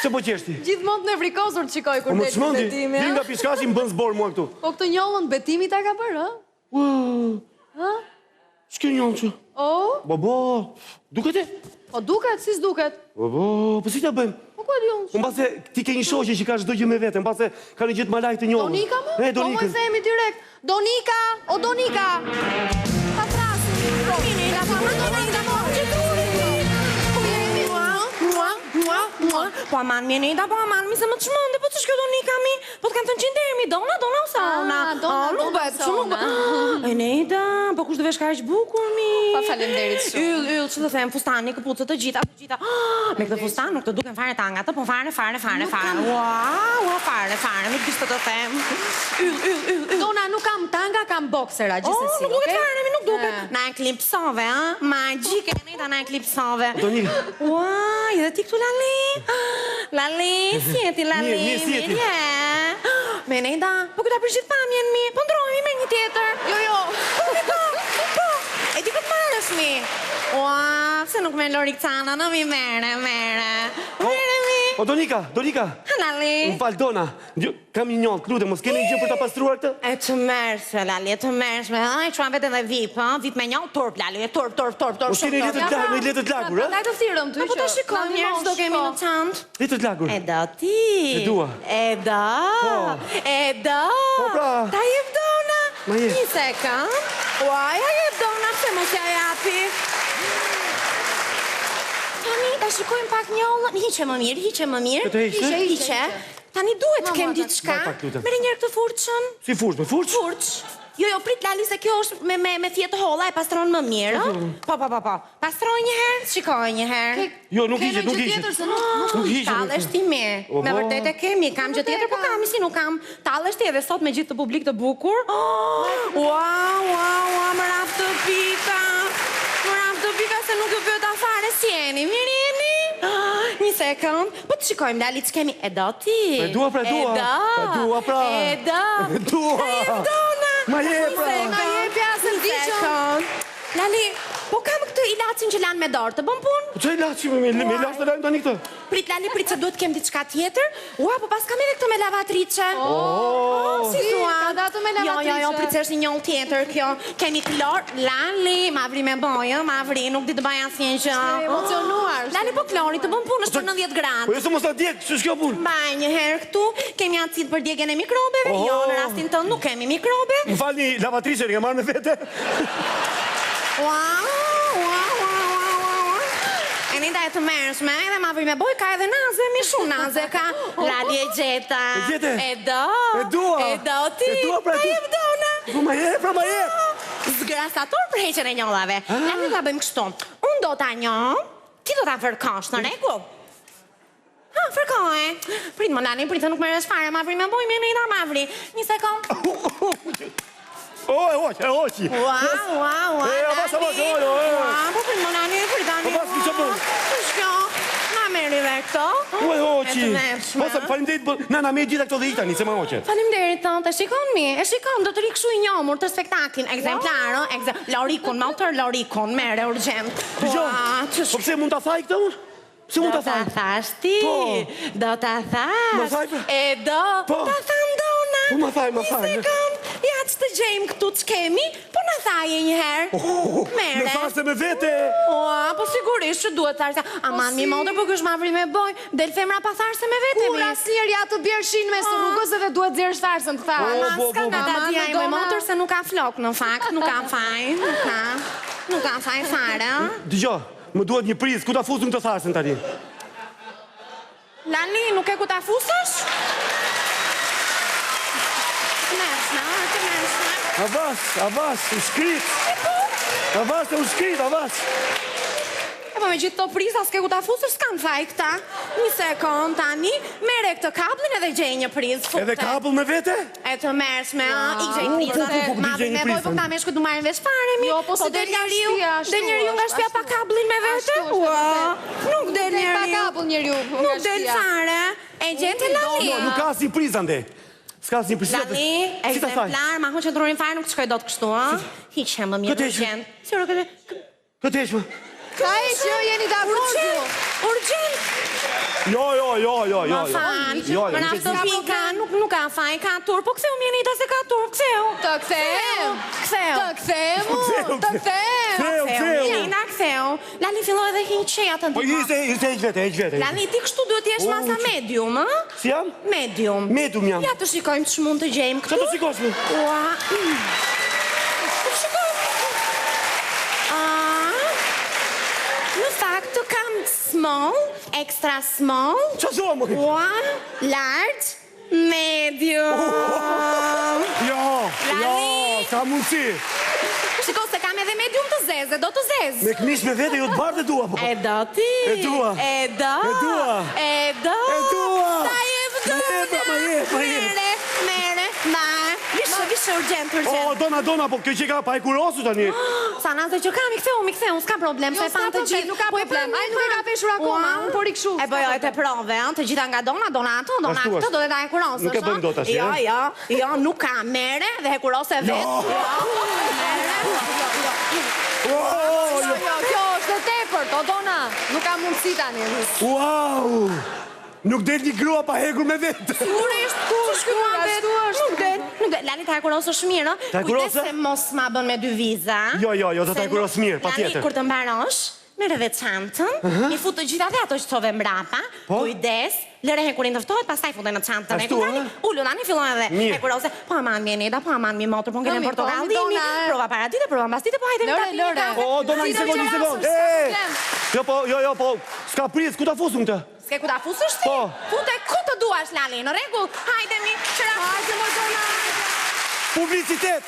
Se po qeshti? Gjithmonë të nevrikosur të shikoj kur del betimi. Vinë nga piskashi më bën zbor mua këtu. Po këtë njollën betimi ta ka bërë, ha? Shke njollën që? Babo, duket e? Po duket, si s'duket? Babo, po si ta bëjmë? Po ku e di unë? Unë base ti ke një shoqe që ka çdo gjë me vete, mbase ka një gjë të malaj të njollën. Donika më? Donika. Po më themi direkt. Donika, o Donika. Pa trasin. Donika, pa Donika, po po aman mi Enejda, po aman mi se më të shmënde, po që shkjo Donika mi, po të kam të në qinderi mi, dona ose ona? Nuk bëhet, shumë nuk bëhet. Enejda, po kush të vesh ka eq bukur mi? Pa falemderit shumë. Yll, që të them, fustani, këpucët të gjitha. Me këtë fustan nuk të duken fare tanga të, po fare. Ua, fare, nuk kishtë të them. Yll. Dona, nuk kam tanga, kam boksera, gjithsesi. Nuk duket fare, mi nuk duket. Na e klipsove, ha? Magjike, Enejda, na e klipsove. Donika. Uaj, dhe ti këtu Lali? Lali, si jeti Lali? Mirë. Me Enejda, po këta përshit pamjen mi, po ndrojmi me një tjetër. Jo. Po, e di këtë marrës mi. Ua, se nuk me Lori Këcana, në mi mere. Mere mi. O, Donika. Lali. Më falë, Dona. Kam një njollë, klute, mos kene një gjë për ta pastruar këtë? E të mërshme, Lali, e të mërshme. Aj, qua vete dhe vip, ha? Vip me njollë, torp, Lali, e torp. Mos kene letët lagur, ha? Daj të thirëm ty që. Po të shikon njerë që do kemi në qantë. Letët lagur. E do ti. E dua. E do. Po pra. Ta jep Dona. Ma jep. Një sekund. Uaj, ja jep Dona, pse mos ja japi. Tani, ta shikojmë pak njollën. Hiqe më mirë. Këtë Hiqe. Tani duhet të kem diçka. Mere njerë këtë furqën. Si furç, me furç? Furç. Jo, prit Lali se kjo është me thjetë holla e pastron më mirë, Po. Pastroj një herë, shikoj një herë. Jo, nuk hiqet. Nuk hiqet. Tallesh ti me vërtet e kemi, kam gjë tjetër, po kam, si nuk kam. Tallesh ti edhe sot me gjithë të publik të bukur. Ua, më rap të pika, se nuk ju pyeta fare, si jeni, mirë jeni? Një sekund, po të shikojmë, Lali, që kemi, e do ti? E dua pra. Ma je pra. Lali, po kam këtë ilacin që lanë me dorë, të bëm punë? Po që ilacin me ilac të lanë tani këtë? Prit Lali, se duhet kem diçka tjetër. Ua, po pas kam edhe këtë me lavatrice. Si thua? Ka datë me lavatrice. Jo, prit se është një njollë tjetër kjo. Kemi klor, Lali, ma vri me bojë, nuk di të bëj asnjë gjë. Emocionuar. Lali, po klori të bëm punë, është për 90 gradë. Po jo se mos ta djeg, s'ka punë. Mbaj një herë këtu, kemi acid për djegjen e mikrobeve. Jo, në rastin tënd nuk kemi mikrobe. Më falni, lavatrice e ke marrë me vete? Enejda e të mërshme, edhe ma vri me boj, ka edhe naze, mi shumë naze ka. Lali e gjeta. E do ti. Ta jep Dona. Po ma je. Zgrasator për heqen e njollave. Lali ta bëjmë kështu. Unë do ta njoh, ti do ta fërkosh, në rregull? Fërkoj. Prit më Lali, prit se nuk merresh fare, ma vri me boj, mi Enejda ma vri. Një sekund. E hoqi. Ua, avas, po prit më Lali, pritani. Avas, një që bërë. Shkjo, na meri dhe këto. E hoqi. Posa, falimderit, na me gjitha këto dhe i tani, se ma hoqe. Falimderit, e shikon mi, do të rikëshu i njomur të spektaklin. Ekzemplarë, Lorikun, Lorikun, mere urgent. Po pse mund të thaj këtë unë? Pse mund të thaj? Do të thash ti, do të thash. Ma thaj për? E do, ta tham Dona. Po ma thaj. Një sekund, ja që të gjejmë këtu që kemi, po na thaj e njëherë. Mere. Me thashtë me vete. Po sigurisht që duhet thashtë. Aman, mi motor, po kësh ma vri me boj. Del femra pa thashtë me vete, mi. Kura sirë ja të bjershin me së rrugës edhe duhet zirë shtarësën të thash. Aman, s'ka nga ta djaj me motor se nuk ka flok në fakt, nuk ka faj. Nuk ka faj fare. Dëgjo, më duhet një prizë, ku ta fusëm të thashën tani? Lali, nuk e ku ta fusësh? Avas, u shkrit. Avas. E po me gjithë të priza, s'ke ku ta fusësh, s'kam faj këta. Një sekund, tani, mere këtë kablin edhe gjej një prizë. Edhe kabl me vete? E të mërshme, i gjej prizë. Ma vri me boj, po këta me shku du marrin vesh fare mi. Jo, po se del njeriu nga shtëpia pa kablin me vete? Nuk del njeriu. Pa kabull njeriu. Nuk del fare. E gjente Lali. Nuk ka si prizë ande. S'ka si prizë. Lali, ekzemplar, ma hu që të rurin fare nuk të shkoj do të kështu, ha? Hiqe më mirë urgent. Këtë eshme. Ka e që jeni da Urgent. Jo. Ma fan, më na fto pika, nuk ka faj, ka tur, po ktheu Mjenita se ka tur, ktheu. Të ktheu. Mjenita, ktheu. Lali filloi dhe hiqej atë Po ndihmë. ishte heq vete. Lali, ti kështu duhet t'jesh masa medium, ë? Si jam? Medium. Medium jam. Ja të shikojmë ç'mund të gjejmë këtu. Qa të shikosh me? Ua. Të shikojmë. Në fakt të kam small, extra small, Qa zomë? one, large, medium. Jo, ka mundësi. Shiko se kam edhe medium të zezë, do të zezë. Me këmish me vete, jo të bardhe dua, po. E do ti. E dua. E do. Ta jep dona. Ma jep. Mere, Vishe urgent. O, dona, po kjo që ka pa e kurosu tani. Sa nazë që kam, i ktheu, s'ka problem, se fan të gjithë. Nuk ka problem, ai nuk e ka peshur akoma, unë po rikshu. E bëjoj të prove, të gjitha nga dona ato, dona Ashtu këtë, do dhe ta e kurosë. Nuk e bëjmë dot tash, Jo, nuk ka mere dhe e kurose vetë. Kjo është të tepërt, o dona, nuk ka mundësi tani. Wow! Nuk del një grua pa hekur me vetë. Sigurisht, Nuk del. Lali ta e kurosë është mirë, Ta e kujdes kurose? se mos ma bën me dy viza. Jo, do ta e kurosë mirë, patjetër. Lali, kur të mbarosh, merre dhe çantën, i fut të gjitha dhe ato që thove mbrapa, Po? kujdes, lëre hekurin të ftohet, pastaj futen në çantën. Ashtu, Tani, ullu, tani fillon edhe Mirë. e kurose. Po aman Mjenita, po aman mi motor, po ngelen Po, portokallini, dona. prova para dite, prova mbas dite, po hajde Lore. O, dona, një sekund. Jo, po, s'ka pris, ku ta fusun këtë? S'ke ku ta fusësh ti? Po. Fute ku të duash, Lali, në rregull. Hajde mi, qëra. Hajde, mo dona. Publicitet!